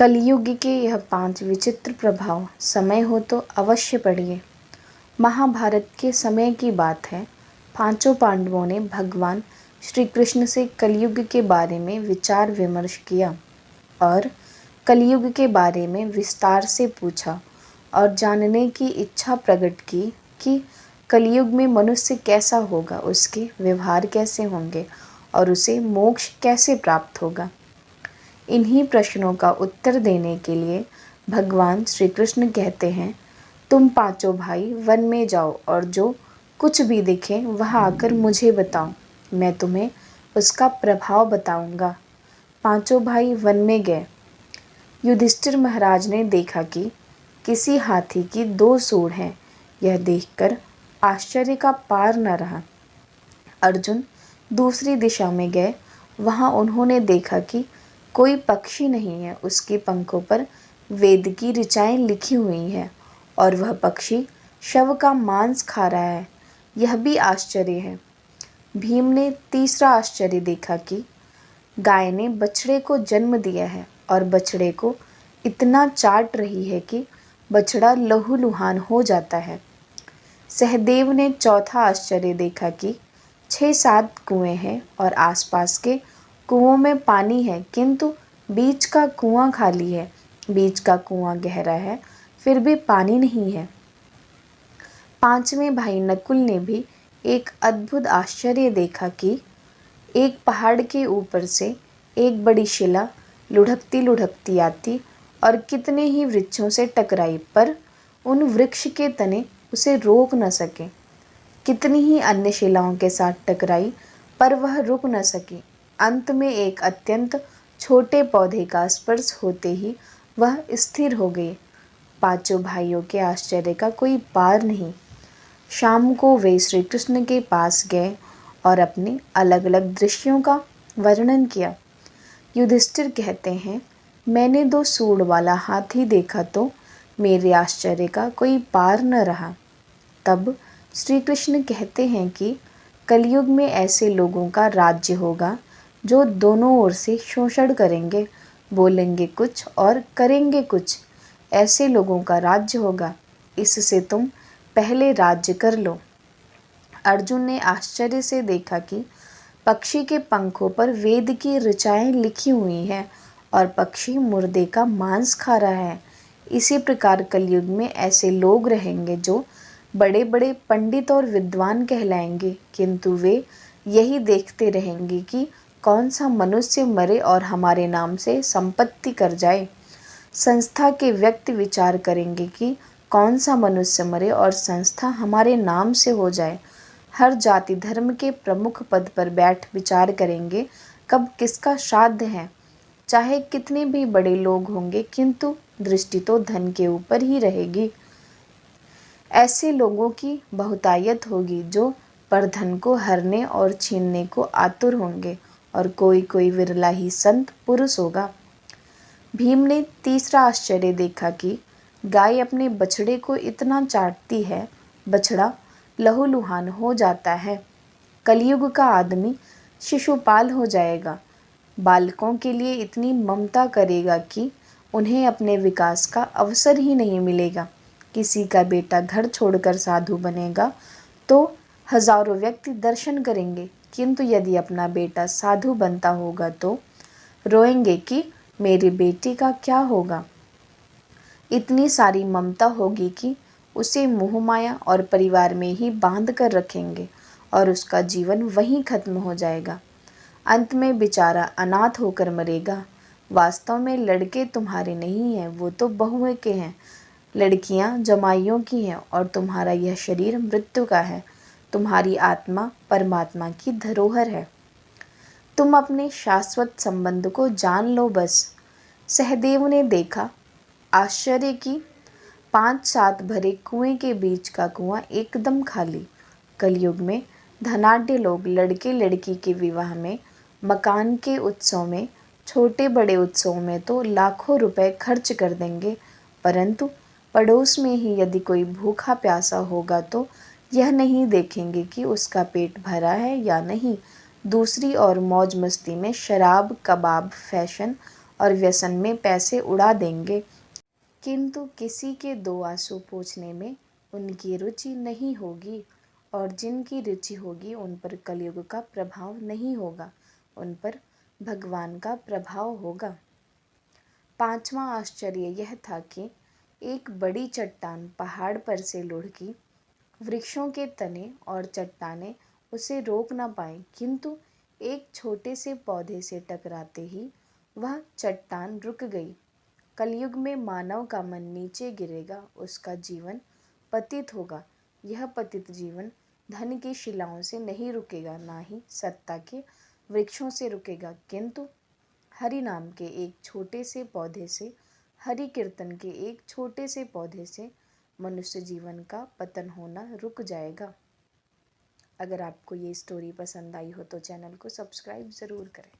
कलयुग के यह 5 विचित्र प्रभाव समय हो तो अवश्य पढ़िए। महाभारत के समय की बात है। 5 पांडवों ने भगवान श्री कृष्ण से कलयुग के बारे में विचार विमर्श किया और कलयुग के बारे में विस्तार से पूछा और जानने की इच्छा प्रकट की कि कलयुग में मनुष्य कैसा होगा, उसके व्यवहार कैसे होंगे और उसे मोक्ष कैसे प्राप्त होगा। इन्हीं प्रश्नों का उत्तर देने के लिए भगवान श्री कृष्ण कहते हैं, तुम 5 भाई वन में जाओ और जो कुछ भी दिखे वह आकर मुझे बताओ, मैं तुम्हें उसका प्रभाव बताऊंगा। 5 भाई वन में गए। युधिष्ठिर महाराज ने देखा कि किसी हाथी की 2 सूंड हैं। यह देखकर आश्चर्य का पार न रहा। अर्जुन दूसरी दिशा में गए। वहां उन्होंने देखा कि कोई पक्षी नहीं है, उसके पंखों पर वेद की ऋचाएं लिखी हुई हैं और वह पक्षी शव का मांस खा रहा है। यह भी आश्चर्य है। भीम ने तीसरा आश्चर्य देखा कि गाय ने बछड़े को जन्म दिया है और बछड़े को इतना चाट रही है कि बछड़ा लहूलुहान हो जाता है। सहदेव ने चौथा आश्चर्य देखा कि 6-7 कुएं हैं और आसपास के कुओं में पानी है, किंतु बीच का कुआं खाली है। बीच का कुआं गहरा है, फिर भी पानी नहीं है। 5वें भाई नकुल ने भी एक अद्भुत आश्चर्य देखा कि एक पहाड़ के ऊपर से एक बड़ी शिला लुढ़कती लुढ़कती आती और कितने ही वृक्षों से टकराई, पर उन वृक्ष के तने उसे रोक न सके। कितनी ही अन्य शिलाओं के साथ टकराई, पर वह रुक न सकी। अंत में एक अत्यंत छोटे पौधे का स्पर्श होते ही वह स्थिर हो गई। 5 भाइयों के आश्चर्य का कोई पार नहीं। शाम को वे श्री कृष्ण के पास गए और अपने अलग अलग दृश्यों का वर्णन किया। युधिष्ठिर कहते हैं, मैंने 2 सूंड वाला हाथी देखा तो मेरे आश्चर्य का कोई पार न रहा। तब श्री कृष्ण कहते हैं कि कलयुग में ऐसे लोगों का राज्य होगा जो दोनों ओर से शोषण करेंगे, बोलेंगे कुछ और करेंगे कुछ। ऐसे लोगों का राज्य होगा, इससे तुम पहले राज्य कर लो। अर्जुन ने आश्चर्य से देखा कि पक्षी के पंखों पर वेद की ऋचाएं लिखी हुई हैं और पक्षी मुर्दे का मांस खा रहा है। इसी प्रकार कलयुग में ऐसे लोग रहेंगे जो बड़े बड़े पंडित और विद्वान कहलाएंगे, किंतु वे यही देखते रहेंगे कि कौन सा मनुष्य मरे और हमारे नाम से संपत्ति कर जाए। संस्था के व्यक्ति विचार करेंगे कि कौन सा मनुष्य मरे और संस्था हमारे नाम से हो जाए। हर जाति धर्म के प्रमुख पद पर बैठ विचार करेंगे कब किसका श्राद्ध है। चाहे कितने भी बड़े लोग होंगे, किंतु दृष्टि तो धन के ऊपर ही रहेगी। ऐसे लोगों की बहुतायत होगी जो परधन को हरने और छीनने को आतुर होंगे और कोई कोई विरला ही संत पुरुष होगा। भीम ने तीसरा आश्चर्य देखा कि गाय अपने बछड़े को इतना चाटती है, बछड़ा लहूलुहान हो जाता है। कलयुग का आदमी शिशुपाल हो जाएगा, बालकों के लिए इतनी ममता करेगा कि उन्हें अपने विकास का अवसर ही नहीं मिलेगा। किसी का बेटा घर छोड़कर साधु बनेगा तो हजारों व्यक्ति दर्शन करेंगे, किंतु यदि अपना बेटा साधु बनता होगा तो रोएंगे कि मेरी बेटी का क्या होगा। इतनी सारी ममता होगी कि उसे मोह माया और परिवार में ही बांध कर रखेंगे और उसका जीवन वहीं खत्म हो जाएगा। अंत में बेचारा अनाथ होकर मरेगा। वास्तव में लड़के तुम्हारे नहीं हैं, वो तो बहुओं के हैं। लड़कियां जमाइयों की हैं और तुम्हारा यह शरीर मृत्यु का है। तुम्हारी आत्मा परमात्मा की धरोहर है। तुम अपने शाश्वत संबंध को जान लो बस। सहदेव ने देखा आश्चर्य की 5-7 भरे कुएं के बीच का कुआं एकदम खाली। कलयुग में धनाढ्य लोग लड़के लड़की के विवाह में, मकान के उत्सव में, छोटे बड़े उत्सव में तो लाखों रुपए खर्च कर देंगे, परंतु पड़ोस में ही यदि कोई भूखा प्यासा होगा तो यह नहीं देखेंगे कि उसका पेट भरा है या नहीं। दूसरी ओर मौज मस्ती में शराब, कबाब, फैशन और व्यसन में पैसे उड़ा देंगे, किंतु किसी के दो आंसू पोंछने में उनकी रुचि नहीं होगी, और जिनकी रुचि होगी उन पर कलयुग का प्रभाव नहीं होगा, उन पर भगवान का प्रभाव होगा। पांचवा आश्चर्य यह था कि एक बड़ी चट्टान पहाड़ पर से लुढ़की। वृक्षों के तने और चट्टानें उसे रोक न पाए, किंतु एक छोटे से पौधे से टकराते ही वह चट्टान रुक गई। कलयुग में मानव का मन नीचे गिरेगा, उसका जीवन पतित होगा। यह पतित जीवन धन की शिलाओं से नहीं रुकेगा, ना ही सत्ता के वृक्षों से रुकेगा, किंतु हरि नाम के एक छोटे से पौधे से, हरि कीर्तन के एक छोटे से पौधे से मनुष्य जीवन का पतन होना रुक जाएगा। अगर आपको ये स्टोरी पसंद आई हो तो चैनल को सब्सक्राइब ज़रूर करें।